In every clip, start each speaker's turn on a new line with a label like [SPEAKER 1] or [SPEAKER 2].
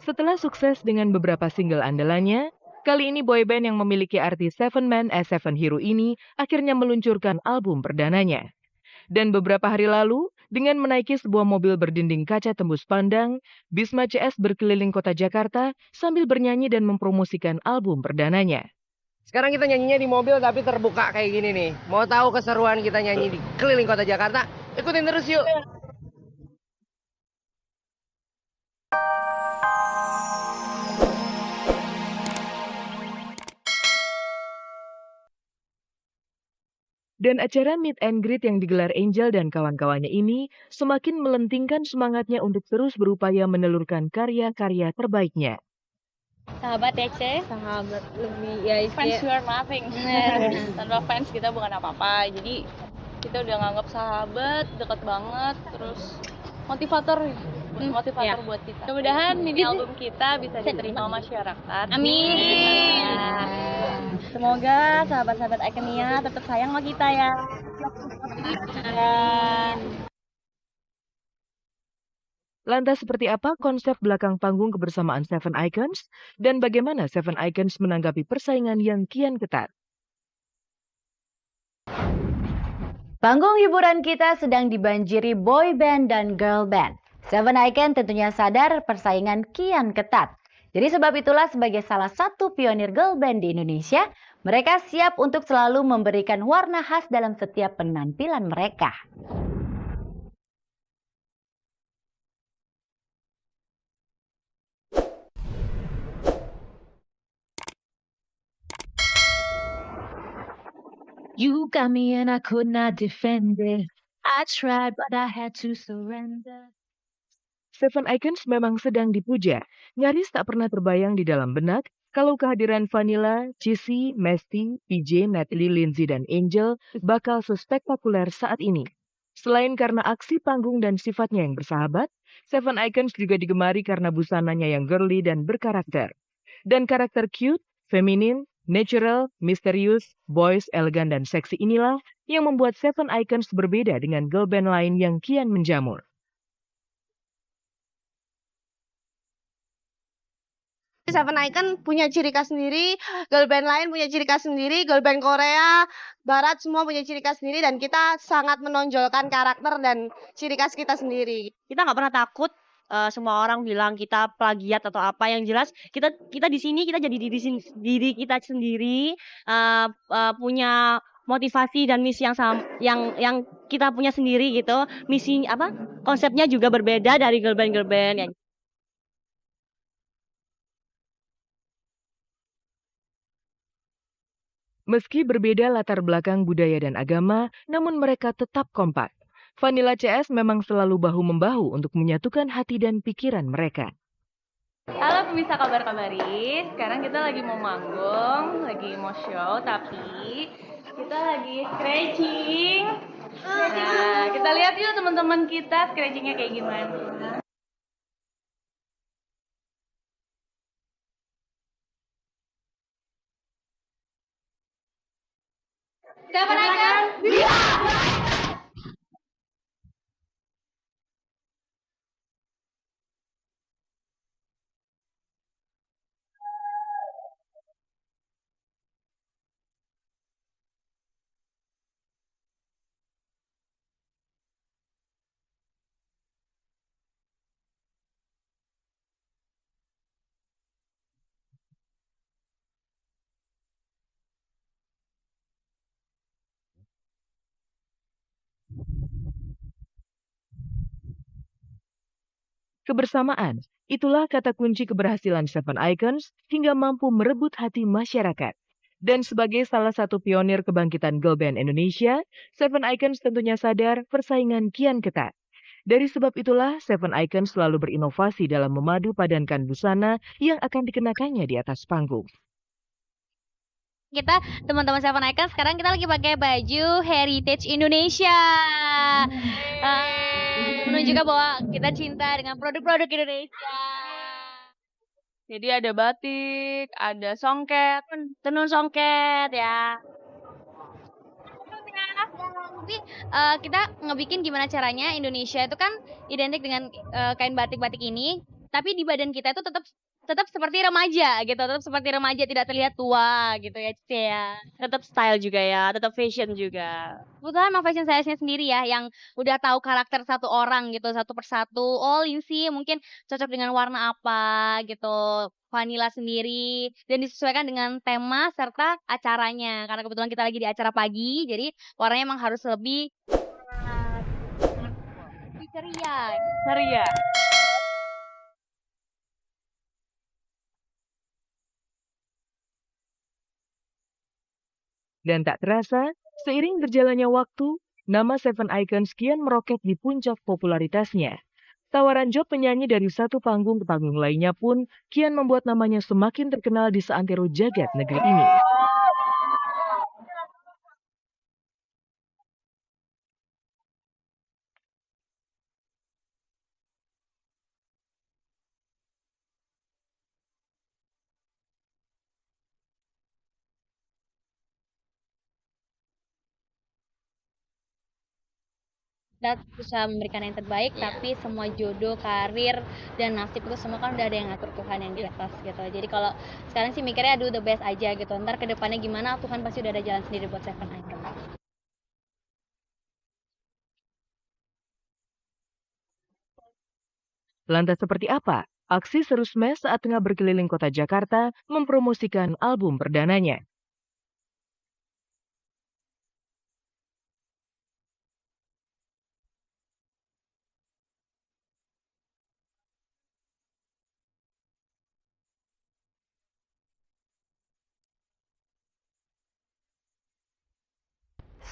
[SPEAKER 1] Setelah sukses dengan beberapa single andalannya, kali ini boyband yang memiliki arti Seven Man as Seven Hero ini akhirnya meluncurkan album perdananya. Dan beberapa hari lalu, dengan menaiki sebuah mobil berdinding kaca tembus pandang, Bisma CS berkeliling kota Jakarta sambil bernyanyi dan mempromosikan album perdananya.
[SPEAKER 2] Sekarang kita nyanyinya di mobil tapi terbuka kayak gini nih. Mau tahu keseruan kita nyanyi di keliling kota Jakarta? Ikutin terus yuk.
[SPEAKER 1] Dan acara meet and greet yang digelar Angel dan kawan-kawannya ini semakin melentingkan semangatnya untuk terus berupaya menelurkan karya-karya terbaiknya.
[SPEAKER 3] Sahabat ya, Ce?
[SPEAKER 4] Sahabat lebih ya
[SPEAKER 3] Fans you are nothing. Tanpa fans kita bukan apa-apa. Jadi kita udah nganggap sahabat, deket banget, terus motivator
[SPEAKER 4] ya.
[SPEAKER 3] buat kita. Mudah-mudahan mini album kita bisa diterima masyarakat.
[SPEAKER 4] Amin.
[SPEAKER 3] Semoga sahabat-sahabat Icon-nya tetap sayang sama kita ya.
[SPEAKER 1] Lantas seperti apa konsep belakang panggung kebersamaan Seven Icons? Dan bagaimana Seven Icons menanggapi persaingan yang kian ketat?
[SPEAKER 5] Panggung hiburan kita sedang dibanjiri boy band dan girl band. Seven Icon tentunya sadar persaingan kian ketat. Jadi sebab itulah sebagai salah satu pionir girl band di Indonesia, mereka siap untuk selalu memberikan warna khas dalam setiap penampilan mereka.
[SPEAKER 6] You got me and I could not defend it. I tried but I had to surrender.
[SPEAKER 1] Seven Icons memang sedang dipuja. Nyaris tak pernah terbayang di dalam benak kalau kehadiran Vanilla, Cissy, Mesty, PJ, Natalie, Lindsay, dan Angel bakal sespektakuler saat ini. Selain karena aksi panggung dan sifatnya yang bersahabat, Seven Icons juga digemari karena busananya yang girly dan berkarakter. Dan karakter cute, feminin, natural, misterius, boys, elegan, dan seksi inilah yang membuat Seven Icons berbeda dengan girl band lain yang kian menjamur.
[SPEAKER 4] Seven Icon punya ciri khas sendiri, girl band lain punya ciri khas sendiri, girl band Korea, Barat semua punya ciri khas sendiri dan kita sangat menonjolkan karakter dan ciri khas kita sendiri.
[SPEAKER 7] Kita nggak pernah takut. Semua orang bilang kita plagiat atau apa, yang jelas kita di sini kita jadi diri kita sendiri, punya motivasi dan misi yang kita punya sendiri gitu. Misi apa? Konsepnya juga berbeda dari girl band yang
[SPEAKER 1] Meski berbeda latar belakang budaya dan agama, namun mereka tetap kompak. Vanilla CS memang selalu bahu-membahu untuk menyatukan hati dan pikiran mereka.
[SPEAKER 3] Halo pemirsa kabar-kabari, sekarang kita lagi mau manggung, lagi mau show, tapi kita lagi scratching. Nah, kita lihat yuk teman-teman kita scratchingnya kayak gimana. Seven Icon,
[SPEAKER 1] Kebersamaan, itulah kata kunci keberhasilan Seven Icons hingga mampu merebut hati masyarakat. Dan sebagai salah satu pionir kebangkitan girl band Indonesia, Seven Icons tentunya sadar persaingan kian ketat. Dari sebab itulah, Seven Icons selalu berinovasi dalam memadu padankan busana yang akan dikenakannya di atas panggung.
[SPEAKER 3] kita teman-teman Seven Icon sekarang kita lagi pakai baju Heritage Indonesia. Menunjukkan bahwa kita cinta dengan produk-produk Indonesia. Jadi ada batik, ada songket, tenun songket ya. Tapi kita ngebikin gimana caranya Indonesia itu kan identik dengan kain batik-batik ini.
[SPEAKER 8] tapi di badan kita itu tetap tetap seperti remaja gitu, tetap seperti remaja tidak terlihat tua gitu ya Cici ya.
[SPEAKER 7] Tetap style juga ya, tetap fashion juga.
[SPEAKER 8] Kebetulan emang fashion stylist-nya sendiri ya yang udah tahu karakter satu orang gitu satu persatu. Oh Lindsay mungkin cocok dengan warna apa gitu. Vanilla sendiri dan disesuaikan dengan tema serta acaranya. Karena kebetulan kita lagi di acara pagi, jadi warnanya emang harus lebih ceria.
[SPEAKER 3] Ceria.
[SPEAKER 1] Dan tak terasa, seiring berjalannya waktu, nama Seven Icons kian meroket di puncak popularitasnya. Tawaran job penyanyi dari satu panggung ke panggung lainnya pun kian membuat namanya semakin terkenal di seantero jagat negeri ini.
[SPEAKER 8] Kita bisa memberikan yang terbaik, tapi semua jodoh, karir, dan nasib itu semua kan udah ada yang ngatur Tuhan yang di atas gitu. Jadi kalau sekarang sih mikirnya do the best aja gitu. Ntar ke depannya gimana Tuhan pasti udah ada jalan sendiri buat Seven Icon.
[SPEAKER 1] Lantas seperti apa aksi seru Smash saat tengah berkeliling kota Jakarta mempromosikan album perdananya?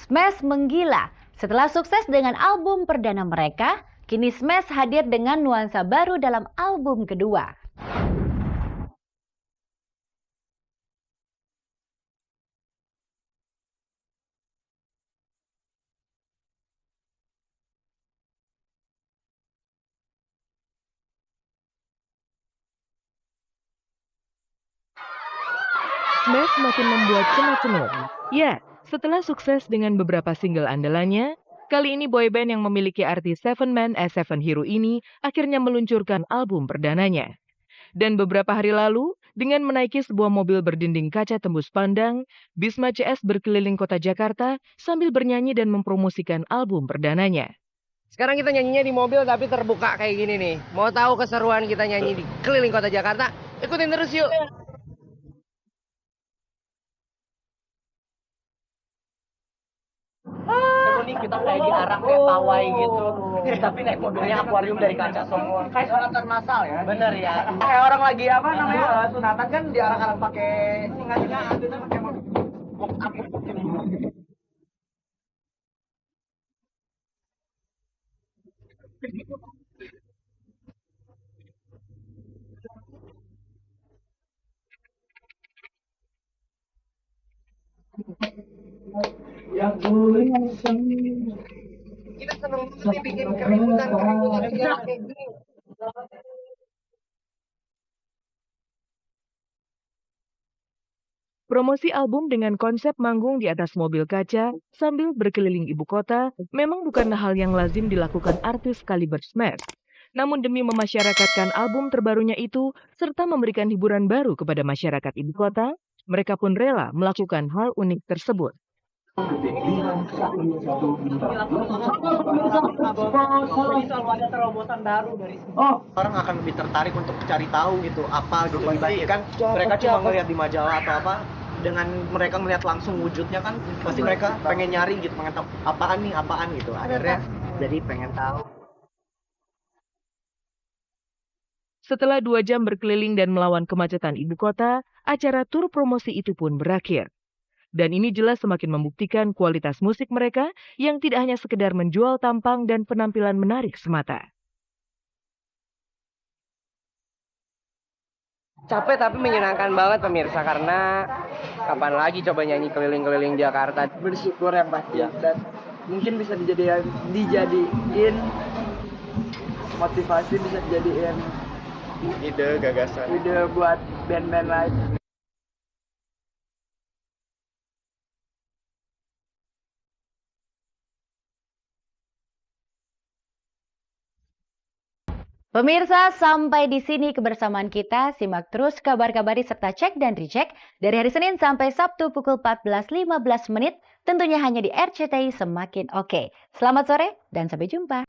[SPEAKER 5] Smash menggila. Setelah sukses dengan album perdana mereka, kini Smash hadir dengan nuansa baru dalam album kedua.
[SPEAKER 1] Smash makin membuat cenut-cenut. Ya, setelah sukses dengan beberapa single andalannya, kali ini boyband yang memiliki arti Seven Man as Seven Hero ini akhirnya meluncurkan album perdananya. Dan beberapa hari lalu, dengan menaiki sebuah mobil berdinding kaca tembus pandang, Bisma CS berkeliling kota Jakarta sambil bernyanyi dan mempromosikan album perdananya.
[SPEAKER 2] Sekarang kita nyanyinya di mobil tapi terbuka kayak gini nih. Mau tahu keseruan kita nyanyi di keliling kota Jakarta? Ikutin terus yuk.
[SPEAKER 9] Seru nih kita kayak diarak kayak pawai gitu. Tapi naik mobilnya akuarium dari kaca semua. Kayak sunatan masal ya. Bener ya. Kayak orang lagi apa namanya sunatan kan diarak-arak pakai singa-singa, kita pakai mobil. Yang boleh
[SPEAKER 2] Kita seneng banget nih bikin keributan segala kayak gini.
[SPEAKER 1] Promosi album dengan konsep manggung di atas mobil kaca sambil berkeliling ibu kota memang bukanlah hal yang lazim dilakukan artis kaliber Smash. Namun demi memasyarakatkan album terbarunya itu, serta memberikan hiburan baru kepada masyarakat ibu kota, mereka pun rela melakukan hal unik tersebut.
[SPEAKER 9] selalu ada terobosan baru dari orang akan lebih tertarik untuk cari tahu gitu apa gitu dibandingkan mereka cuma ngelihat di majalah atau apa. Dengan mereka melihat langsung wujudnya kan pasti mereka pengen nyari gitu, pengen tahu apaan gitu, akhirnya jadi pengen tahu.
[SPEAKER 1] Setelah 2 jam berkeliling dan melawan kemacetan ibu kota, acara tur promosi itu pun berakhir. Dan ini jelas semakin membuktikan kualitas musik mereka yang tidak hanya sekedar menjual tampang dan penampilan menarik semata.
[SPEAKER 2] Capek tapi menyenangkan banget pemirsa karena kapan lagi coba nyanyi keliling-keliling Jakarta.
[SPEAKER 9] Bersyukur yang pasti dan mungkin bisa dijadiin motivasi, bisa dijadiin
[SPEAKER 10] ide gagasan
[SPEAKER 9] buat band-band lain.
[SPEAKER 5] Pemirsa, sampai di sini kebersamaan kita. Simak terus kabar-kabari serta cek dan recheck dari hari Senin sampai Sabtu pukul 14.15 menit. Tentunya hanya di RCTI Semakin Oke. Selamat sore dan sampai jumpa.